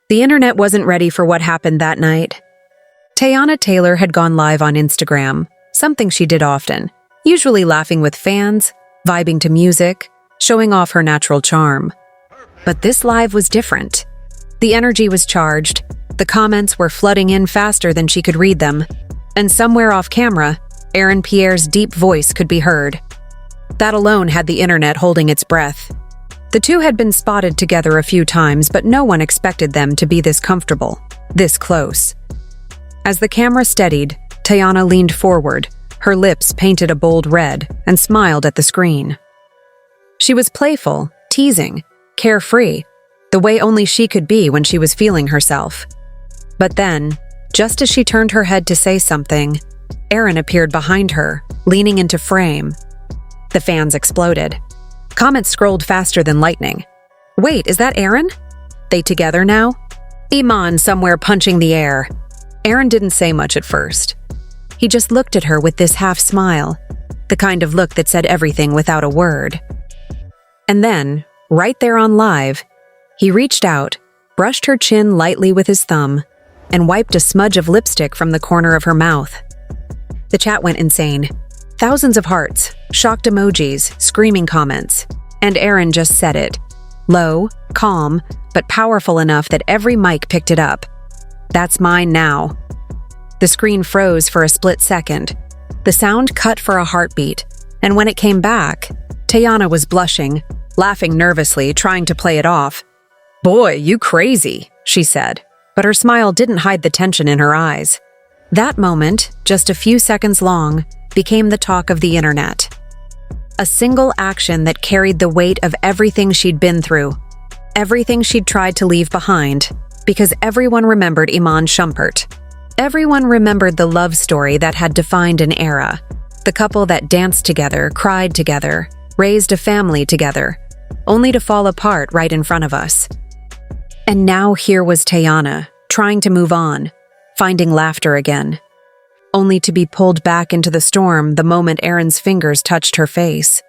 The internet wasn't ready for what happened that night. Teyana Taylor had gone live on Instagram, something she did often, usually laughing with fans, vibing to music, showing off her natural charm. But this live was different. The energy was charged, the comments were flooding in faster than she could read them, and somewhere off camera, Aaron Pierre's deep voice could be heard. That alone had the internet holding its breath. The two had been spotted together a few times, but no one expected them to be this comfortable, this close. As the camera steadied, Teyana leaned forward, her lips painted a bold red, and smiled at the screen. She was playful, teasing, carefree, the way only she could be when she was feeling herself. But then, just as she turned her head to say something, Aaron appeared behind her, leaning into frame. The fans exploded. Comments scrolled faster than lightning. Wait, is that Aaron? They together now? Iman somewhere punching the air. Aaron didn't say much at first. He just looked at her with this half smile, the kind of look that said everything without a word. And then, right there on live, he reached out, brushed her chin lightly with his thumb, and wiped a smudge of lipstick from the corner of her mouth. The chat went insane. Thousands of hearts, shocked emojis, screaming comments. And Aaron just said it. Low, calm, but powerful enough that every mic picked it up. That's mine now. The screen froze for a split second. The sound cut for a heartbeat, and when it came back, Teyana was blushing, laughing nervously, trying to play it off. "Boy, you crazy," she said, but her smile didn't hide the tension in her eyes. That moment, just a few seconds long, became the talk of the internet. A single action that carried the weight of everything she'd been through, everything she'd tried to leave behind, because everyone remembered Iman Shumpert. Everyone remembered the love story that had defined an era, the couple that danced together, cried together, raised a family together, only to fall apart right in front of us. And now here was Teyana, trying to move on, finding laughter again, only to be pulled back into the storm the moment Aaron's fingers touched her face.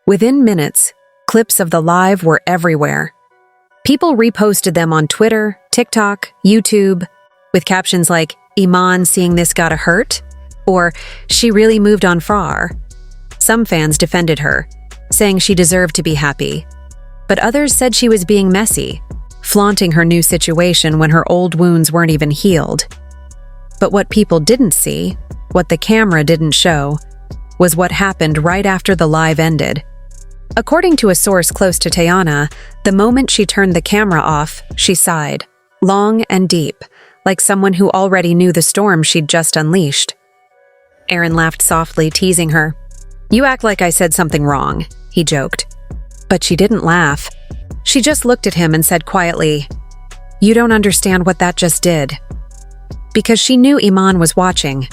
Within minutes, clips of the live were everywhere. People reposted them on Twitter, TikTok, YouTube, with captions like, "Iman seeing this gotta hurt?" or "She really moved on far." Some fans defended her, saying she deserved to be happy. But others said she was being messy, flaunting her new situation when her old wounds weren't even healed. But what people didn't see, what the camera didn't show, was what happened right after the live ended. According to a source close to Teyana, the moment she turned the camera off, she sighed, long and deep, like someone who already knew the storm she'd just unleashed. Aaron laughed softly, teasing her. "You act like I said something wrong," he joked. But she didn't laugh. She just looked at him and said quietly, "You don't understand what that just did." Because she knew Iman was watching.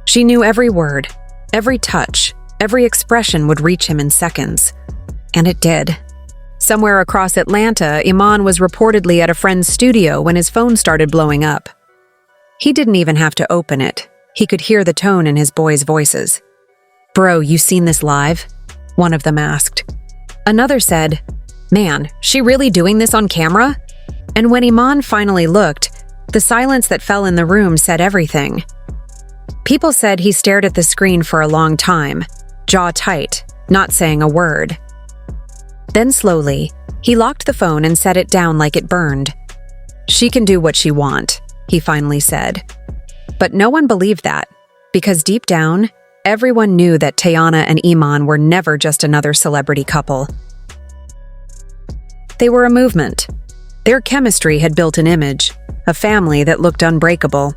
She knew every word, every touch, every expression would reach him in seconds. And it did. Somewhere across Atlanta, Iman was reportedly at a friend's studio when his phone started blowing up. He didn't even have to open it. He could hear the tone in his boys' voices. "Bro, you seen this live?" one of them asked. Another said, "Man, she really doing this on camera?" And when Iman finally looked, the silence that fell in the room said everything. People said he stared at the screen for a long time, jaw tight, not saying a word. Then slowly, he locked the phone and set it down like it burned. "She can do what she want," he finally said. But no one believed that, because deep down, everyone knew that Teyana and Iman were never just another celebrity couple. They were a movement. Their chemistry had built an image, a family that looked unbreakable.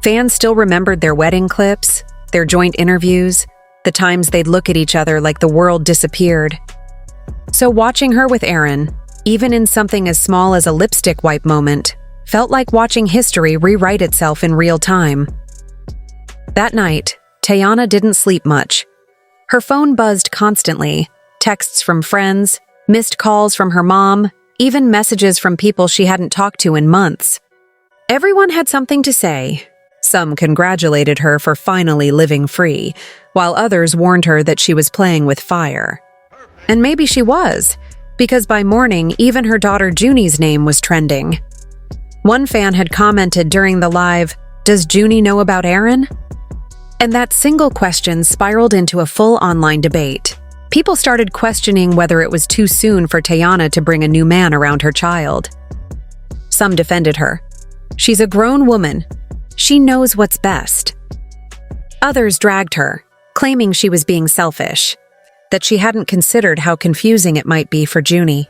Fans still remembered their wedding clips, their joint interviews, the times they'd look at each other like the world disappeared. So watching her with Aaron, even in something as small as a lipstick wipe moment, felt like watching history rewrite itself in real time. That night, Teyana didn't sleep much. Her phone buzzed constantly, texts from friends, missed calls from her mom, even messages from people she hadn't talked to in months. Everyone had something to say. Some congratulated her for finally living free, while others warned her that she was playing with fire. And maybe she was, because by morning, even her daughter Junie's name was trending. One fan had commented during the live, "Does Junie know about Aaron?" And that single question spiraled into a full online debate. People started questioning whether it was too soon for Teyana to bring a new man around her child. Some defended her. She's a grown woman. She knows what's best. Others dragged her, claiming she was being selfish, that she hadn't considered how confusing it might be for Junie.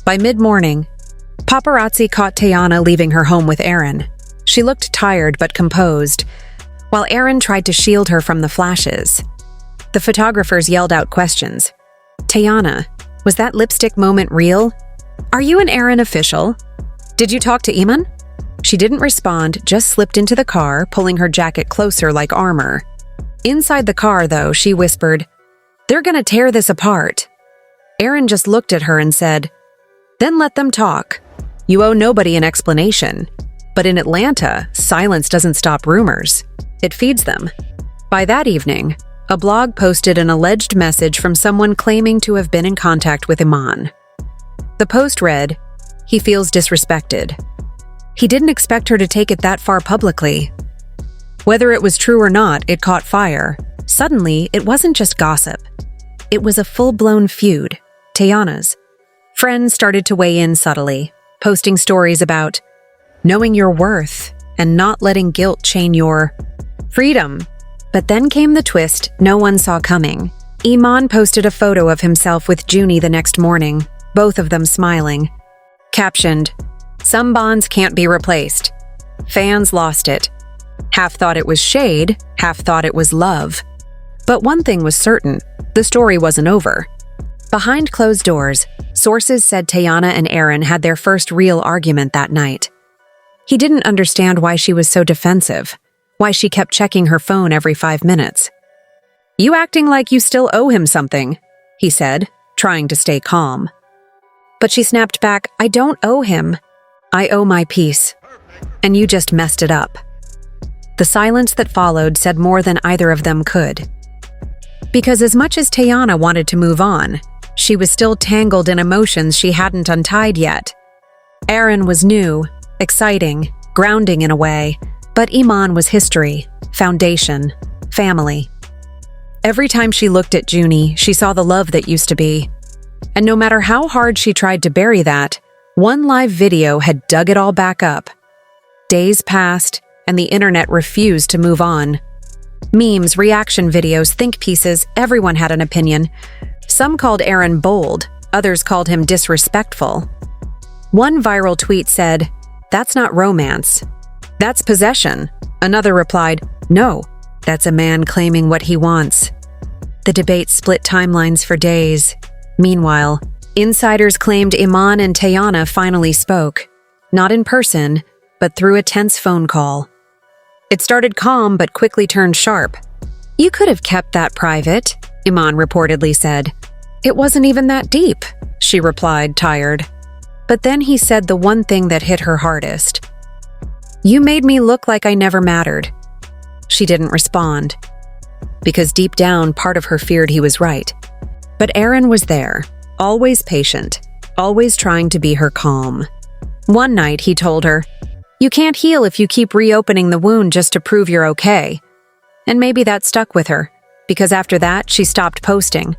By mid-morning, paparazzi caught Teyana leaving her home with Aaron. She looked tired but composed, while Aaron tried to shield her from the flashes. The photographers yelled out questions. "Teyana, was that lipstick moment real? Are you and Aaron official? Did you talk to Iman?" She didn't respond, just slipped into the car, pulling her jacket closer like armor. Inside the car, though, she whispered, "They're gonna tear this apart." Aaron just looked at her and said, "Then let them talk. You owe nobody an explanation. But in Atlanta, silence doesn't stop rumors. It feeds them." By that evening, a blog posted an alleged message from someone claiming to have been in contact with Iman. The post read, "He feels disrespected." He didn't expect her to take it that far publicly. Whether it was true or not, it caught fire. Suddenly, it wasn't just gossip. It was a full-blown feud, Teyana's. Friends started to weigh in subtly, posting stories about knowing your worth and not letting guilt chain your freedom. But then came the twist no one saw coming. Iman posted a photo of himself with Junie the next morning, both of them smiling. Captioned, "Some bonds can't be replaced." Fans lost it. Half thought it was shade, half thought it was love. But one thing was certain, the story wasn't over. Behind closed doors, sources said Teyana and Aaron had their first real argument that night. He didn't understand why she was so defensive, why she kept checking her phone every 5 minutes. "You acting like you still owe him something," he said, trying to stay calm. But she snapped back, "I don't owe him. I owe my peace. And you just messed it up." The silence that followed said more than either of them could. Because as much as Teyana wanted to move on, she was still tangled in emotions she hadn't untied yet. Aaron was new, exciting, grounding in a way, but Iman was history, foundation, family. Every time she looked at Junie, she saw the love that used to be. And no matter how hard she tried to bury that, one live video had dug it all back up. Days passed, and the internet refused to move on. Memes, reaction videos, think pieces, everyone had an opinion. Some called Aaron bold, others called him disrespectful. One viral tweet said, "That's not romance. That's possession." Another replied, "No, that's a man claiming what he wants." The debate split timelines for days. Meanwhile, insiders claimed Iman and Teyana finally spoke, not in person, but through a tense phone call. It started calm but quickly turned sharp. "You could have kept that private," Iman reportedly said. "It wasn't even that deep," she replied, tired. But then he said the one thing that hit her hardest. "You made me look like I never mattered." She didn't respond, because deep down, part of her feared he was right. But Aaron was there, always patient, always trying to be her calm. One night, he told her, "You can't heal if you keep reopening the wound just to prove you're okay." And maybe that stuck with her, because after that, she stopped posting.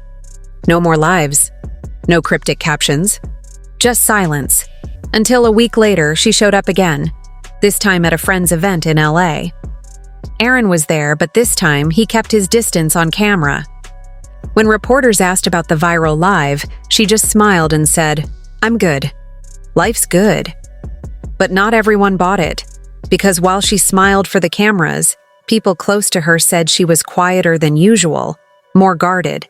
No more lives, no cryptic captions, just silence. Until a week later, she showed up again, this time at a friend's event in LA. Aaron was there, but this time he kept his distance on camera. When reporters asked about the viral live, she just smiled and said, "I'm good. Life's good." But not everyone bought it, because while she smiled for the cameras, people close to her said she was quieter than usual, more guarded.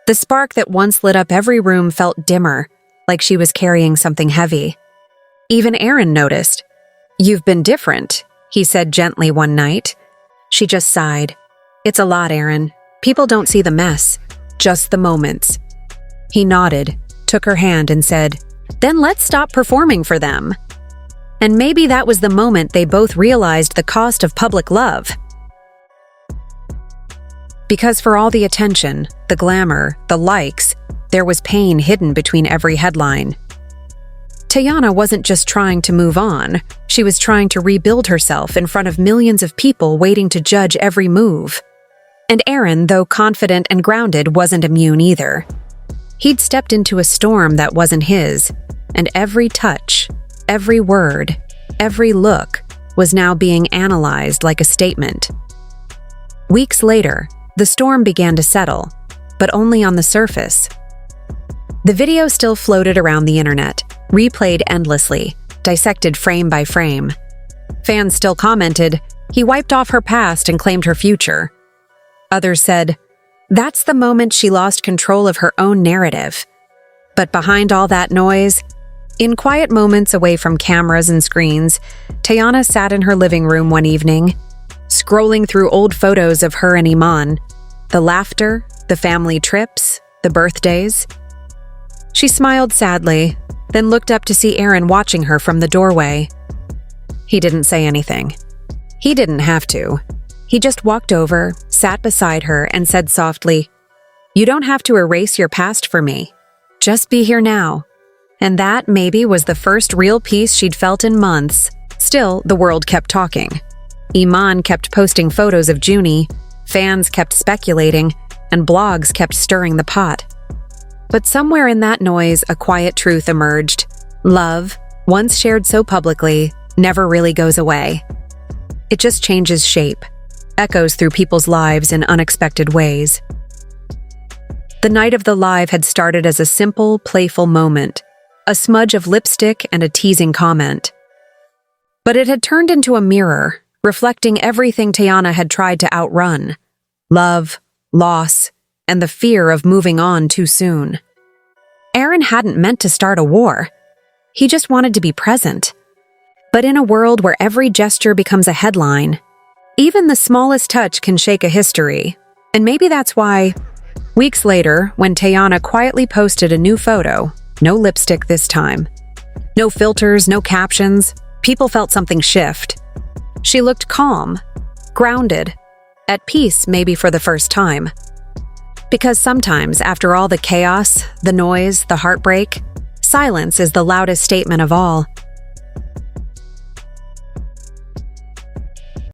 The spark that once lit up every room felt dimmer, like she was carrying something heavy. Even Aaron noticed. "You've been different," he said gently one night. She just sighed. "It's a lot, Aaron. People don't see the mess, just the moments." He nodded, took her hand and said, "Then let's stop performing for them." And maybe that was the moment they both realized the cost of public love. Because for all the attention, the glamour, the likes, there was pain hidden between every headline. Teyana wasn't just trying to move on, she was trying to rebuild herself in front of millions of people waiting to judge every move. And Aaron, though confident and grounded, wasn't immune either. He'd stepped into a storm that wasn't his, and every touch, every word, every look was now being analyzed like a statement. Weeks later, the storm began to settle, but only on the surface. The video still floated around the internet, replayed endlessly, dissected frame by frame. Fans still commented, "He wiped off her past and claimed her future." Others said, "That's the moment she lost control of her own narrative." But behind all that noise, in quiet moments away from cameras and screens, Teyana sat in her living room one evening, scrolling through old photos of her and Iman, the laughter, the family trips, the birthdays. She smiled sadly, then looked up to see Aaron watching her from the doorway. He didn't say anything. He didn't have to. He just walked over, sat beside her, and said softly, "You don't have to erase your past for me. Just be here now." And that, maybe, was the first real peace she'd felt in months. Still, the world kept talking. Iman kept posting photos of Junie, fans kept speculating, and blogs kept stirring the pot. But somewhere in that noise, a quiet truth emerged. Love, once shared so publicly, never really goes away. It just changes shape, echoes through people's lives in unexpected ways. The night of the live had started as a simple, playful moment, a smudge of lipstick and a teasing comment. But it had turned into a mirror, reflecting everything Teyana had tried to outrun: love, loss, and the fear of moving on too soon. Aaron hadn't meant to start a war. He just wanted to be present. But in a world where every gesture becomes a headline, even the smallest touch can shake a history. And maybe that's why, weeks later, when Teyana quietly posted a new photo, no lipstick this time, no filters, no captions, people felt something shift. She looked calm, grounded, at peace maybe for the first time. Because sometimes, after all the chaos, the noise, the heartbreak, silence is the loudest statement of all.